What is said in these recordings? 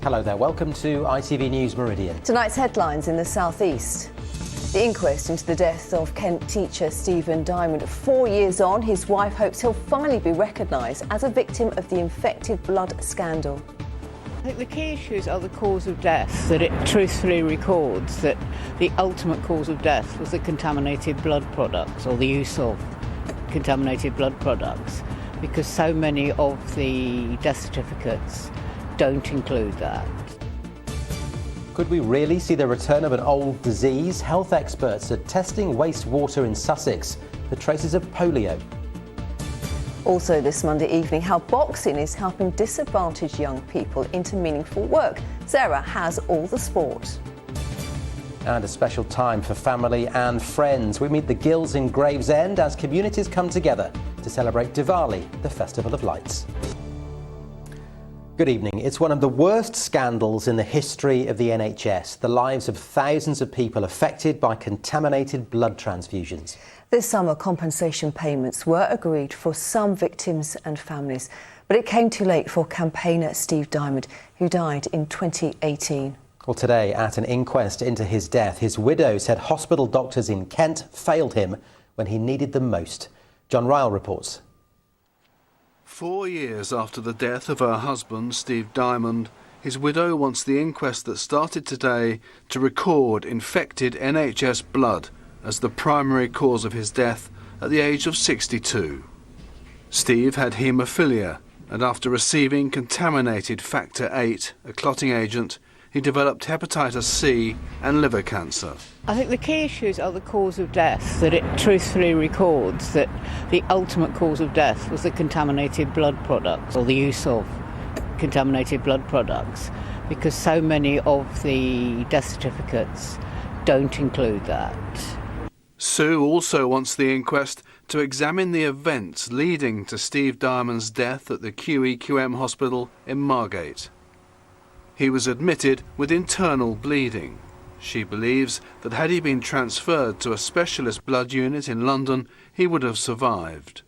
Hello there, welcome to ITV News Meridian. Tonight's headlines in the southeast. The inquest into the death of Kent teacher Stephen Diamond. 4 years on, his wife hopes he'll finally be recognised as a victim of the infected blood scandal. I think the key issues are the cause of death, that it truthfully records that the ultimate cause of death was the contaminated blood products, or the use of contaminated blood products, because so many of the death certificates don't include that. Could we really see the return of an old disease? Health experts are testing wastewater in Sussex for traces of polio. Also this Monday evening, how boxing is helping disadvantaged young people into meaningful work. Sarah has all the sport. And a special time for family and friends. We meet the Gills in Gravesend as communities come together to celebrate Diwali, the Festival of Lights. Good evening. It's one of the worst scandals in the history of the NHS. The lives of thousands of people affected by contaminated blood transfusions. This summer, compensation payments were agreed for some victims and families, but it came too late for campaigner Steve Diamond, who died in 2018. Well, today, at an inquest into his death, his widow said hospital doctors in Kent failed him when he needed them most. John Ryle reports. 4 years after the death of her husband, Steve Diamond, his widow wants the inquest that started today to record infected NHS blood as the primary cause of his death at the age of 62. Steve had haemophilia, and after receiving contaminated factor VIII, a clotting agent, he developed hepatitis C and liver cancer. I think the key issues are the cause of death, that it truthfully records that the ultimate cause of death was the contaminated blood products, or the use of contaminated blood products, because so many of the death certificates don't include that. Sue also wants the inquest to examine the events leading to Steve Diamond's death at the QEQM hospital in Margate. He was admitted with internal bleeding. She believes that had he been transferred to a specialist blood unit in London, he would have survived.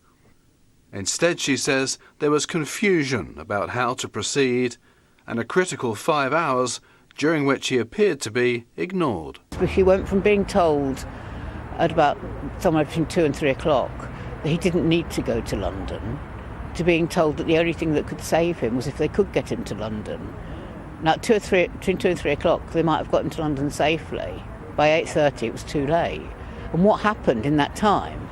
Instead, she says, there was confusion about how to proceed and a critical 5 hours during which he appeared to be ignored. She went from being told at about somewhere between 2 and 3 o'clock that he didn't need to go to London, to being told that the only thing that could save him was if they could get him to London. Now, between 2 and 3 o'clock, they might have gotten to London safely. By 8:30, it was too late. And what happened in that time?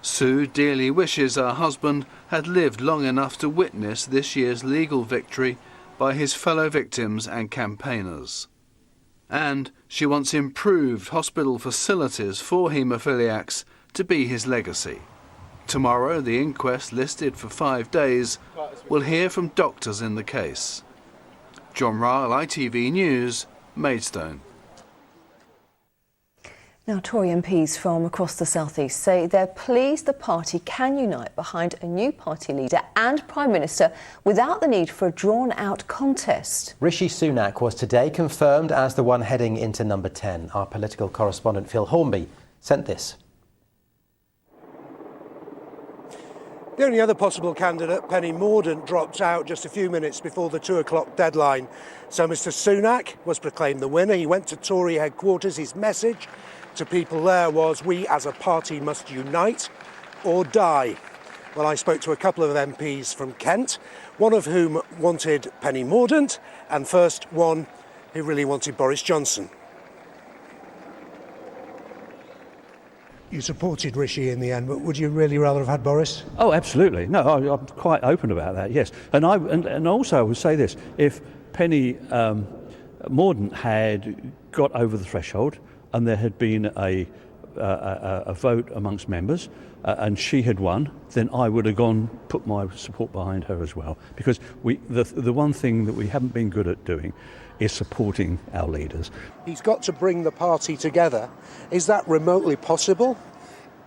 Sue dearly wishes her husband had lived long enough to witness this year's legal victory by his fellow victims and campaigners. And she wants improved hospital facilities for haemophiliacs to be his legacy. Tomorrow, the inquest, listed for 5 days, will hear from doctors in the case. John Ryle, ITV News, Maidstone. Now, Tory MPs from across the southeast say they're pleased the party can unite behind a new party leader and Prime Minister without the need for a drawn-out contest. Rishi Sunak was today confirmed as the one heading into number 10. Our political correspondent Phil Hornby sent this. The only other possible candidate, Penny Mordaunt, dropped out just a few minutes before the 2 o'clock deadline. So Mr Sunak was proclaimed the winner. He went to Tory headquarters. His message to people there was, we as a party must unite or die. Well, I spoke to a couple of MPs from Kent, one of whom wanted Penny Mordaunt, and first one who really wanted Boris Johnson. You supported Rishi in the end, but would you really rather have had Boris? Oh, absolutely. No, I'm quite open about that, yes. And also I would say this, if Penny Mordaunt had got over the threshold and there had been a vote amongst members and she had won, then I would have put my support behind her as well. Because the one thing that we haven't been good at doing is supporting our leaders. He's got to bring the party together. Is that remotely possible?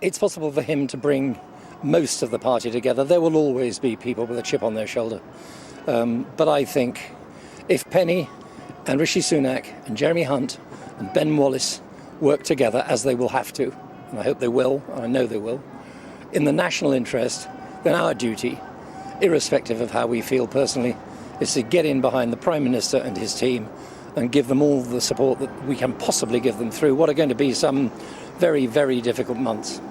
It's possible for him to bring most of the party together. There will always be people with a chip on their shoulder. But I think if Penny and Rishi Sunak and Jeremy Hunt and Ben Wallace work together, as they will have to, and I hope they will, and I know they will, in the national interest, then our duty, irrespective of how we feel personally, is to get in behind the Prime Minister and his team and give them all the support that we can possibly give them through what are going to be some very, very difficult months.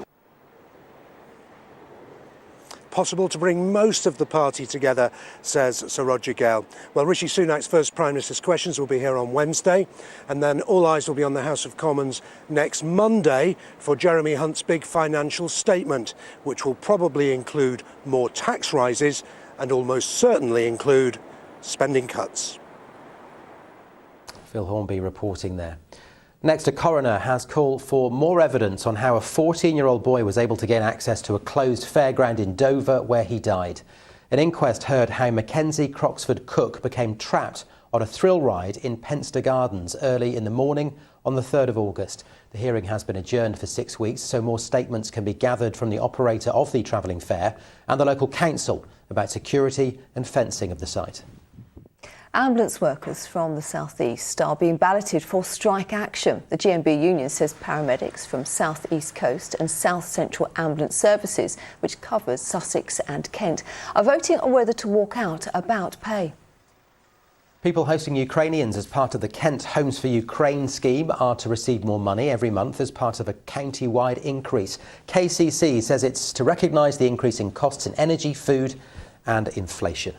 Possible to bring most of the party together, says Sir Roger Gale. Well, Rishi Sunak's first Prime Minister's questions will be here on Wednesday, and then all eyes will be on the House of Commons next Monday for Jeremy Hunt's big financial statement, which will probably include more tax rises and almost certainly include spending cuts. Phil Hornby reporting there. Next, a coroner has called for more evidence on how a 14-year-old boy was able to gain access to a closed fairground in Dover where he died. An inquest heard how Mackenzie Croxford Cook became trapped on a thrill ride in Penster Gardens early in the morning on the 3rd of August. The hearing has been adjourned for 6 weeks, so more statements can be gathered from the operator of the travelling fair and the local council about security and fencing of the site. Ambulance workers from the South East are being balloted for strike action. The GMB union says paramedics from South East Coast and South Central Ambulance Services, which covers Sussex and Kent, are voting on whether to walk out about pay. People hosting Ukrainians as part of the Kent Homes for Ukraine scheme are to receive more money every month as part of a county-wide increase. KCC says it's to recognise the increase in costs in energy, food and inflation.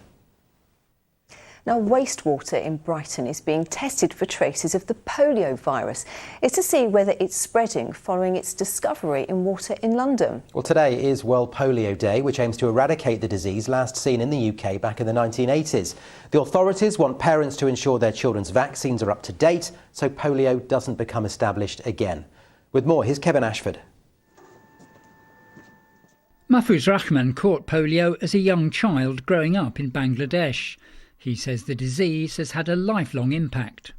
Now, wastewater in Brighton is being tested for traces of the polio virus. It's to see whether it's spreading following its discovery in water in London. Well, today is World Polio Day, which aims to eradicate the disease last seen in the UK back in the 1980s. The authorities want parents to ensure their children's vaccines are up to date so polio doesn't become established again. With more, here's Kevin Ashford. Mahfouz Rahman caught polio as a young child growing up in Bangladesh. He says the disease has had a lifelong impact.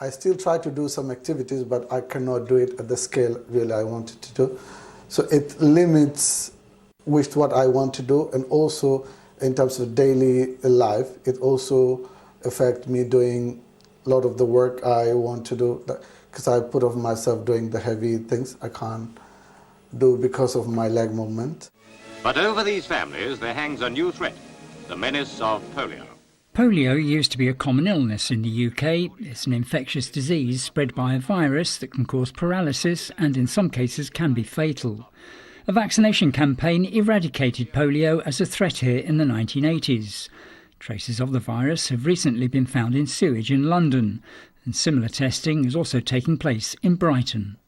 I still try to do some activities, but I cannot do it at the scale really I wanted to do. So it limits with what I want to do, and also in terms of daily life, it also affects me doing a lot of the work I want to do, because I put off myself doing the heavy things I can't do because of my leg movement. But over these families there hangs a new threat, the menace of polio. Polio used to be a common illness in the UK. It's an infectious disease spread by a virus that can cause paralysis and in some cases can be fatal. A vaccination campaign eradicated polio as a threat here in the 1980s. Traces of the virus have recently been found in sewage in London, and similar testing is also taking place in Brighton.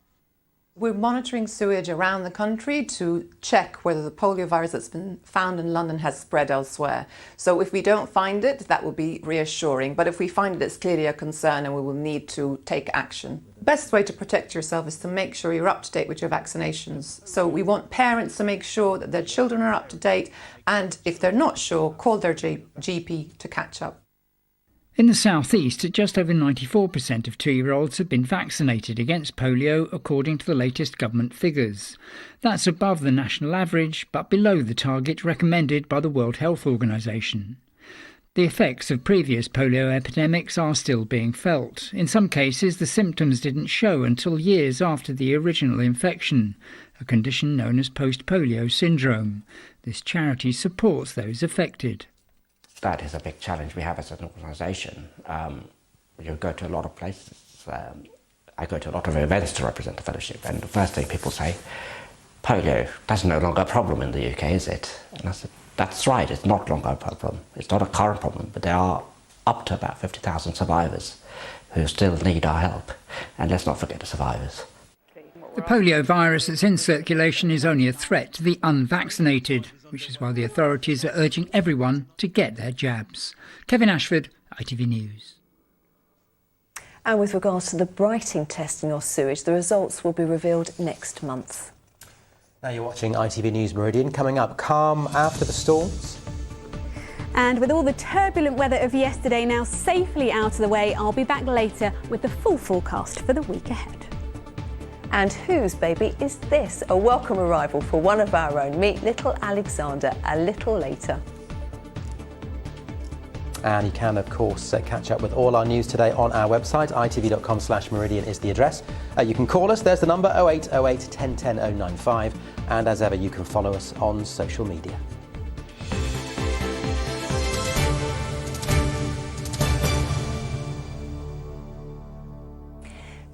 We're monitoring sewage around the country to check whether the polio virus that's been found in London has spread elsewhere. So if we don't find it, that will be reassuring. But if we find it, it's clearly a concern and we will need to take action. The best way to protect yourself is to make sure you're up to date with your vaccinations. So we want parents to make sure that their children are up to date, and if they're not sure, call their GP to catch up. In the South East, just over 94% of 2-year-olds have been vaccinated against polio, according to the latest government figures. That's above the national average, but below the target recommended by the World Health Organization. The effects of previous polio epidemics are still being felt. In some cases, the symptoms didn't show until years after the original infection, a condition known as post-polio syndrome. This charity supports those affected. That is a big challenge we have as an organisation. You go to a lot of places. I go to a lot of events to represent the fellowship, and the first thing people say, polio, that's no longer a problem in the UK, is it? And I said, that's right, it's not longer a problem. It's not a current problem, but there are up to about 50,000 survivors who still need our help. And let's not forget the survivors. The polio virus that's in circulation is only a threat to the unvaccinated, which is why the authorities are urging everyone to get their jabs. Kevin Ashford, ITV News. And with regards to the Brighton testing of sewage, the results will be revealed next month. Now you're watching ITV News Meridian. Coming up, calm after the storms. And with all the turbulent weather of yesterday now safely out of the way, I'll be back later with the full forecast for the week ahead. And whose baby is this? A welcome arrival for one of our own. Meet little Alexander a little later. And you can, of course, catch up with all our news today on our website. itv.com/meridian is the address. You can call us. There's the number, 0808 1010 095. And as ever, you can follow us on social media.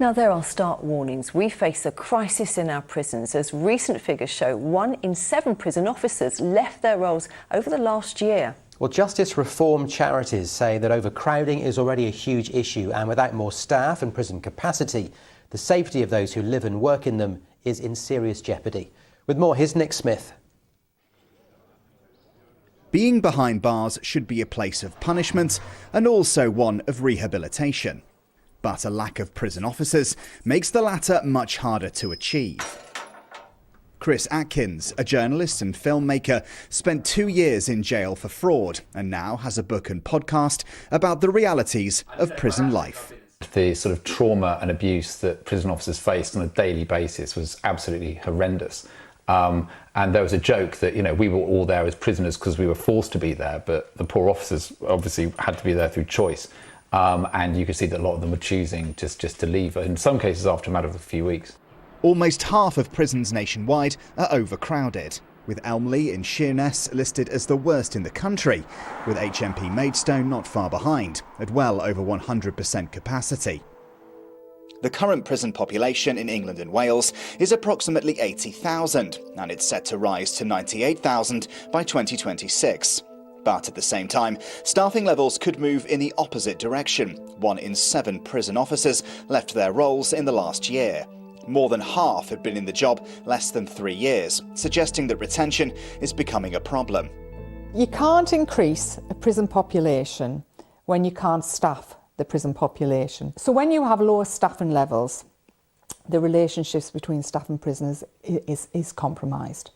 Now, there are stark warnings. We face a crisis in our prisons as recent figures show 1 in 7 prison officers left their roles over the last year. Well, justice reform charities say that overcrowding is already a huge issue, and without more staff and prison capacity, the safety of those who live and work in them is in serious jeopardy. With more, here's Nick Smith. Being behind bars should be a place of punishment and also one of rehabilitation. But a lack of prison officers makes the latter much harder to achieve. Chris Atkins, a journalist and filmmaker, spent 2 years in jail for fraud and now has a book and podcast about the realities of prison life. The sort of trauma and abuse that prison officers faced on a daily basis was absolutely horrendous. And there was a joke that, we were all there as prisoners because we were forced to be there, but the poor officers obviously had to be there through choice. And you could see that a lot of them were choosing just to leave, in some cases after a matter of a few weeks. Almost half of prisons nationwide are overcrowded, with Elmley in Sheerness listed as the worst in the country, with HMP Maidstone not far behind, at well over 100% capacity. The current prison population in England and Wales is approximately 80,000, and it's set to rise to 98,000 by 2026. But at the same time, staffing levels could move in the opposite direction. 1 in 7 prison officers left their roles in the last year. More than half had been in the job less than 3 years, suggesting that retention is becoming a problem. You can't increase a prison population when you can't staff the prison population. So when you have lower staffing levels, the relationships between staff and prisoners is compromised.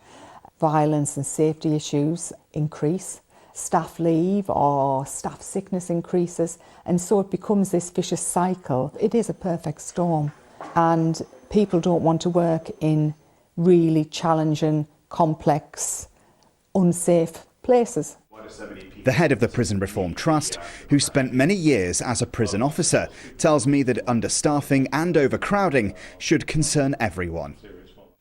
Violence and safety issues increase. Staff leave or staff sickness increases, and so it becomes this vicious cycle. It is a perfect storm, and people don't want to work in really challenging, complex, unsafe places. The head of the Prison Reform Trust, who spent many years as a prison officer, tells me that understaffing and overcrowding should concern everyone.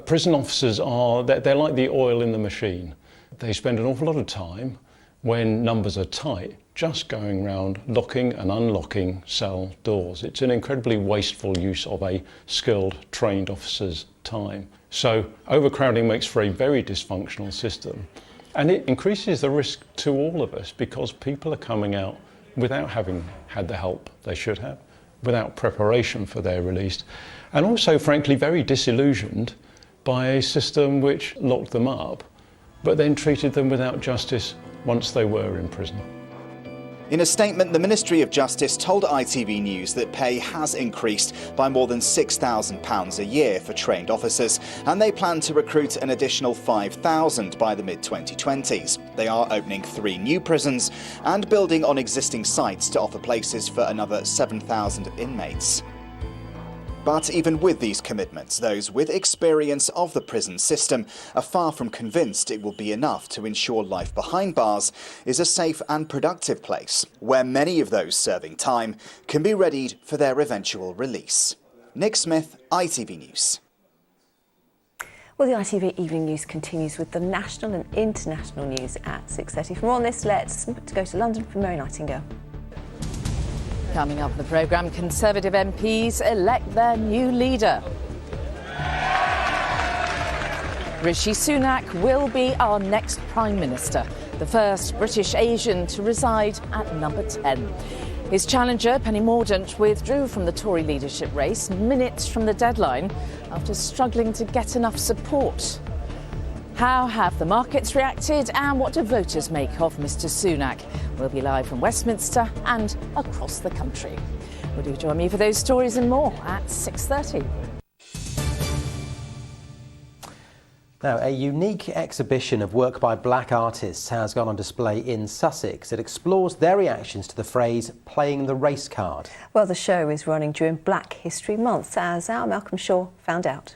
Prison officers they're like the oil in the machine. They spend an awful lot of time, when numbers are tight, just going around locking and unlocking cell doors. It's an incredibly wasteful use of a skilled, trained officer's time. So overcrowding makes for a very dysfunctional system. And it increases the risk to all of us because people are coming out without having had the help they should have, without preparation for their release, and also, frankly, very disillusioned by a system which locked them up, but then treated them without justice once they were in prison. In a statement, the Ministry of Justice told ITV News that pay has increased by more than £6,000 a year for trained officers, and they plan to recruit an additional 5,000 by the mid-2020s. They are opening 3 new prisons and building on existing sites to offer places for another 7,000 inmates. But even with these commitments, those with experience of the prison system are far from convinced it will be enough to ensure life behind bars is a safe and productive place, where many of those serving time can be readied for their eventual release. Nick Smith, ITV News. Well, the ITV Evening News continues with the national and international news at 6:30. For more on this, let's go to London for Mary Nightingale. Coming up in the programme, Conservative MPs elect their new leader. Rishi Sunak will be our next Prime Minister, the first British Asian to reside at number 10. His challenger, Penny Mordaunt, withdrew from the Tory leadership race minutes from the deadline after struggling to get enough support. How have the markets reacted, and what do voters make of Mr Sunak? We'll be live from Westminster and across the country. Will you join me for those stories and more at 6:30? Now, a unique exhibition of work by black artists has gone on display in Sussex. It explores their reactions to the phrase playing the race card. Well, the show is running during Black History Month, as our Malcolm Shaw found out.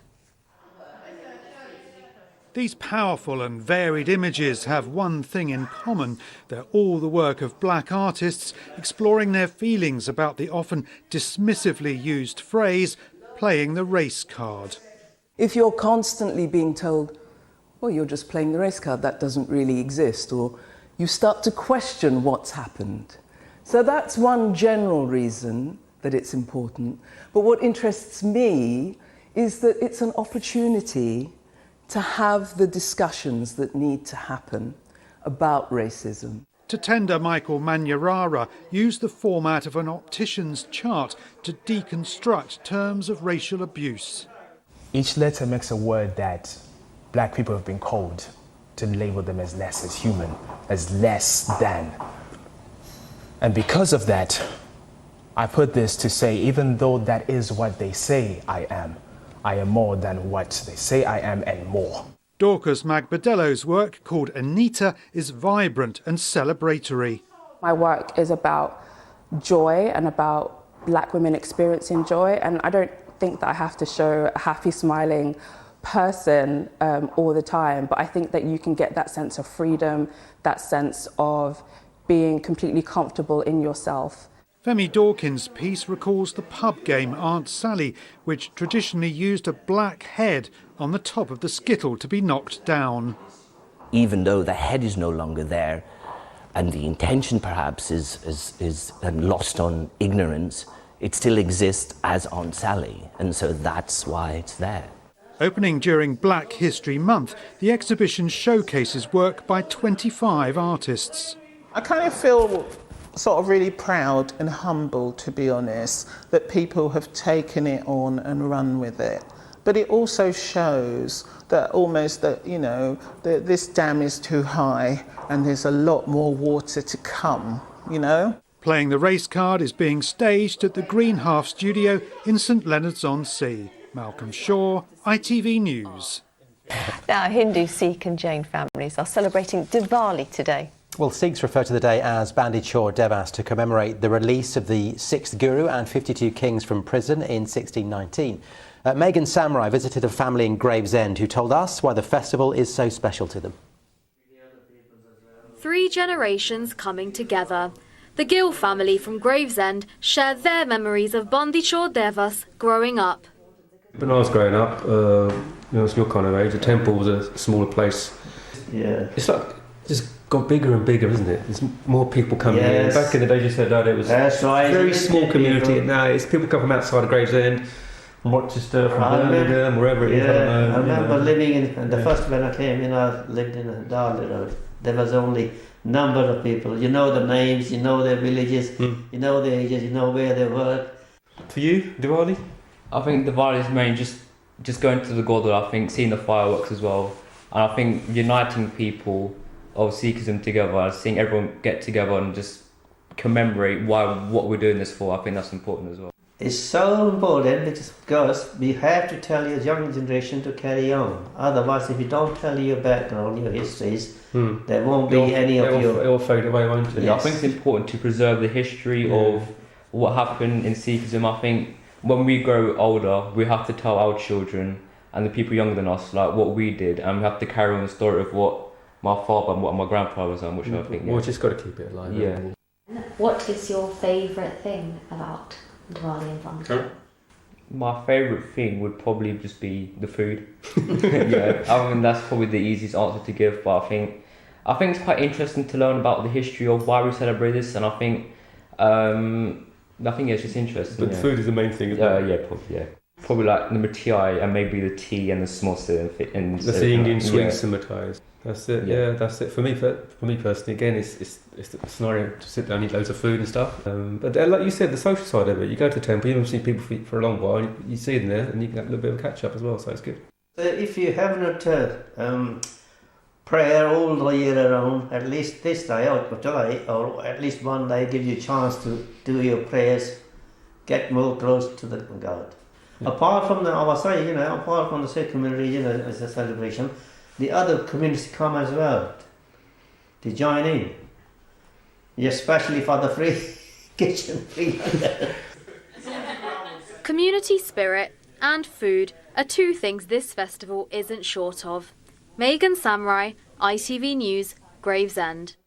These powerful and varied images have one thing in common. They're all the work of black artists exploring their feelings about the often dismissively used phrase, playing the race card. If you're constantly being told, well, you're just playing the race card, that doesn't really exist, or you start to question what's happened. So that's one general reason that it's important. But what interests me is that it's an opportunity to have the discussions that need to happen about racism. Tatenda Michael Manyarara used the format of an optician's chart to deconstruct terms of racial abuse. Each letter makes a word that black people have been called to label them as less as human, as less than. And because of that, I put this to say, even though that is what they say I am more than what they say I am and more. Dorcas Magbadello's work, called Anita, is vibrant and celebratory. My work is about joy and about black women experiencing joy, and I don't think that I have to show a happy, smiling person all the time, but I think that you can get that sense of freedom, that sense of being completely comfortable in yourself. Femi Dawkins' piece recalls the pub game Aunt Sally, which traditionally used a black head on the top of the skittle to be knocked down. Even though the head is no longer there, and the intention perhaps is lost on ignorance, it still exists as Aunt Sally, and so that's why it's there. Opening during Black History Month, the exhibition showcases work by 25 artists. I kind of feel sort of really proud and humbled, to be honest, that people have taken it on and run with it. But it also shows that almost that, you know, that this dam is too high and there's a lot more water to come, you know? Playing the race card is being staged at the Green Half Studio in St Leonards-on-Sea. Malcolm Shaw, ITV News. Now, Hindu, Sikh and Jain families are celebrating Diwali today. Well, Sikhs refer to the day as Bandi Chor Devas to commemorate the release of the 6th Guru and 52 kings from prison in 1619. Megan Samurai visited a family in Gravesend who told us why the festival is so special to them. 3 generations coming together. The Gill family from Gravesend share their memories of Bandi Chor Devas growing up. When I was growing up, it's your kind of age, the temple was a smaller place. Yeah. It's like just got bigger and bigger, isn't it? There's more people coming in. Back in the day, you said that it was a very small community. Now it's people come from outside of Gravesend, from Rochester, from Birmingham, wherever it is. I remember living in the first when I came in, I lived in Darley Road. There was only number of people. You know the names, you know their villages, you know their ages, you know where they work. For you, Diwali? I think Diwali is main just going to the Gurdwara, I think seeing the fireworks as well, and I think uniting people of Sikhism together, seeing everyone get together and just commemorate what we're doing this for. I think that's important as well. It's so important because we have to tell your young generation to carry on. Otherwise, if you don't tell your background, your histories, there won't be any of your... It will fade away, won't it? Yeah, I think it's important to preserve the history of what happened in Sikhism. I think when we grow older, we have to tell our children and the people younger than us like what we did, and we have to carry on the story of what my father and what my grandfather was on, which I think... Well, just got to keep it alive. Yeah. What is your favourite thing about Diwali and Bandi? My favourite thing would probably just be the food. Yeah, I mean that's probably the easiest answer to give, but I think it's quite interesting to learn about the history of why we celebrate this, and I think it's just interesting. But the food is the main thing, isn't it? Probably like the mithai and maybe the tea and the samosa and that's the Indian sweets and mithais. That's it. Yeah, that's it for me. For me personally, again, it's the scenario to sit down and eat loads of food and stuff. But like you said, the social side of it. You go to the temple, you haven't seen people for a long while. And you see them there, and you can have a little bit of a catch up as well. So it's good. So if you have not prayer all the year around, at least this day or today, or at least one day, give you a chance to do your prayers, get more close to the God. Yeah. Apart from apart from the Sikh community, as a celebration, the other communities come as well to join in, especially for the free kitchen. Free. Community spirit and food are 2 things this festival isn't short of. Megan Samurai, ITV News, Gravesend.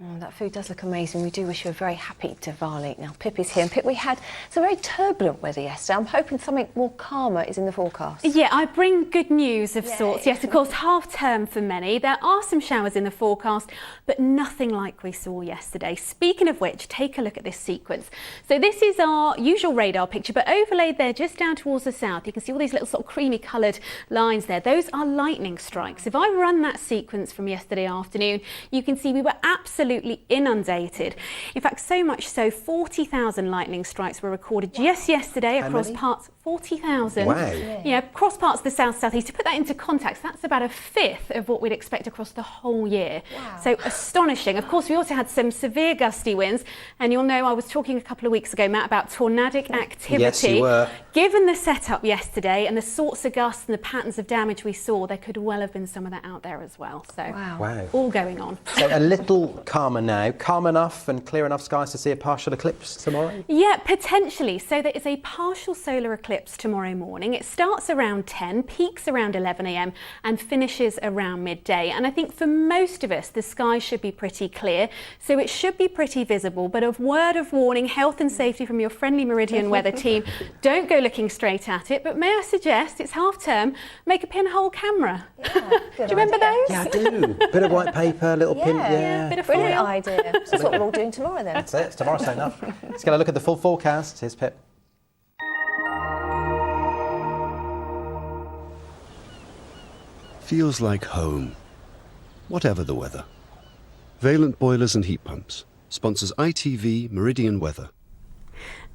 Oh, that food does look amazing. We do wish you a very happy Diwali. Now, Pip is here. And Pip, we had some very turbulent weather yesterday. I'm hoping something more calmer is in the forecast. Yeah, I bring good news of sorts. Yes, of course, half term for many. There are some showers in the forecast, but nothing like we saw yesterday. Speaking of which, take a look at this sequence. So this is our usual radar picture, but overlaid there just down towards the south, you can see all these little sort of creamy coloured lines there. Those are lightning strikes. If I run that sequence from yesterday afternoon, you can see we were absolutely inundated. In fact, so much so 40,000 lightning strikes were recorded just yesterday across parts. 40,000. Wow. Yeah, across parts of the south-southeast. To put that into context, that's about a fifth of what we'd expect across the whole year. Wow. So astonishing. Of course, we also had some severe gusty winds, and you'll know I was talking a couple of weeks ago, Matt, about tornadic activity. Yes, you were. Given the setup yesterday and the sorts of gusts and the patterns of damage we saw, there could well have been some of that out there as well. So wow. All going on. So a little calmer now. Calm enough and clear enough skies to see a partial eclipse tomorrow? Yeah, potentially. So there is a partial solar eclipse tomorrow morning. It starts around 10, peaks around 11 a.m. and finishes around midday. And I think for most of us, the sky should be pretty clear. So it should be pretty visible. But a word of warning, health and safety from your friendly Meridian weather team. Don't go looking straight at it. But may I suggest, it's half term, make a pinhole camera. Yeah, do you remember those? Yeah, I do. Bit of white paper, little pin. Yeah, bit of brilliant foil. idea. That's what we're all doing tomorrow then. That's it. It's tomorrow, so enough. Let's get a look at the full forecast. Here's Pip. Feels like home, whatever the weather. Valent Boilers and Heat Pumps sponsors ITV Meridian Weather.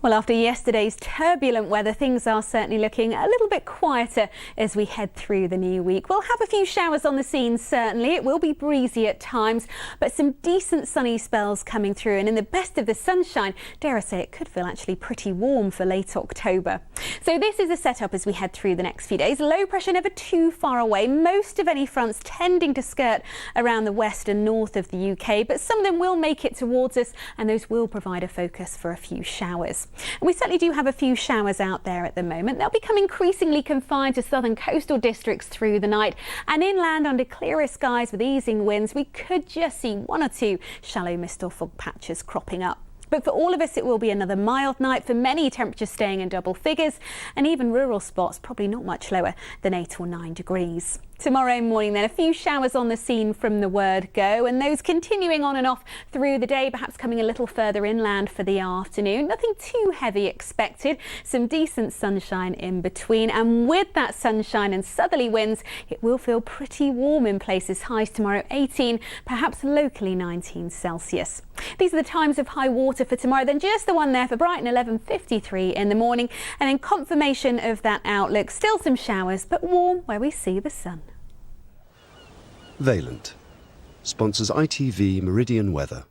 Well, after yesterday's turbulent weather, things are certainly looking a little bit quieter as we head through the new week. We'll have a few showers on the scene, certainly. It will be breezy at times, but some decent sunny spells coming through. And in the best of the sunshine, dare I say, it could feel actually pretty warm for late October. So this is a setup as we head through the next few days. Low pressure never too far away. Most of any fronts tending to skirt around the west and north of the UK, but some of them will make it towards us, and those will provide a focus for a few showers. And we certainly do have a few showers out there at the moment. They'll become increasingly confined to southern coastal districts through the night, and inland under clearer skies with easing winds, we could just see one or two shallow mist or fog patches cropping up. But for all of us, it will be another mild night, for many temperatures staying in double figures, and even rural spots probably not much lower than 8 or 9 degrees. Tomorrow morning then, a few showers on the scene from the word go, and those continuing on and off through the day, perhaps coming a little further inland for the afternoon. Nothing too heavy expected, some decent sunshine in between, and with that sunshine and southerly winds, it will feel pretty warm in places. Highs tomorrow 18, perhaps locally 19 Celsius. These are the times of high water for tomorrow, then just the one there for Brighton, 11:53 in the morning, and in confirmation of that outlook, still some showers, but warm where we see the sun. Valent sponsors ITV Meridian Weather.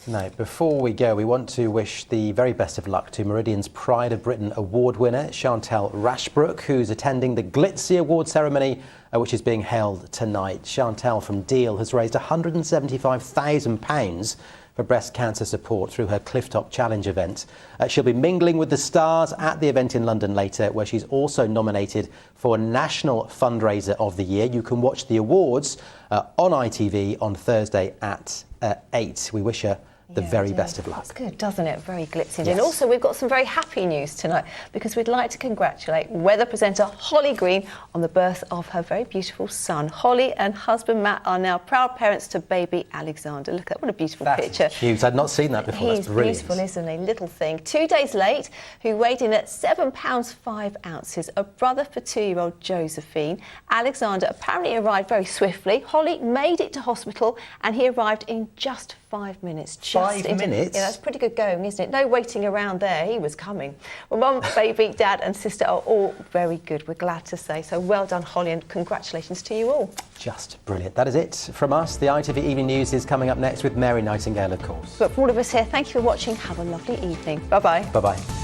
Now, before we go, we want to wish the very best of luck to Meridian's Pride of Britain award winner, Chantal Rashbrook, who's attending the glitzy award ceremony, which is being held tonight. Chantal from Deal has raised £175,000 for breast cancer support through her Clifftop Challenge event. She'll be mingling with the stars at the event in London later, where she's also nominated for National Fundraiser of the Year. You can watch the awards on ITV on Thursday at 8. We wish her the very best of luck. It's good, doesn't it? Very glitzy. Yes. And also, we've got some very happy news tonight, because we'd like to congratulate weather presenter Holly Green on the birth of her very beautiful son. Holly and husband Matt are now proud parents to baby Alexander. Look at that, what a beautiful picture. Cute. I'd not seen that before. He's That's brilliant. beautiful, isn't he? Little thing. 2 days late, who weighed in at £7 5 ounces, a brother for 2-year-old Josephine. Alexander apparently arrived very swiftly. Holly made it to hospital, and he arrived in just 5 minutes. 5 minutes? Yeah, that's pretty good going, isn't it? No waiting around there. He was coming. Well, Mum, baby, Dad and sister are all very good, we're glad to say. So well done, Holly, and congratulations to you all. Just brilliant. That is it from us. The ITV Evening News is coming up next with Mary Nightingale, of course. But for all of us here, thank you for watching. Have a lovely evening. Bye-bye. Bye-bye.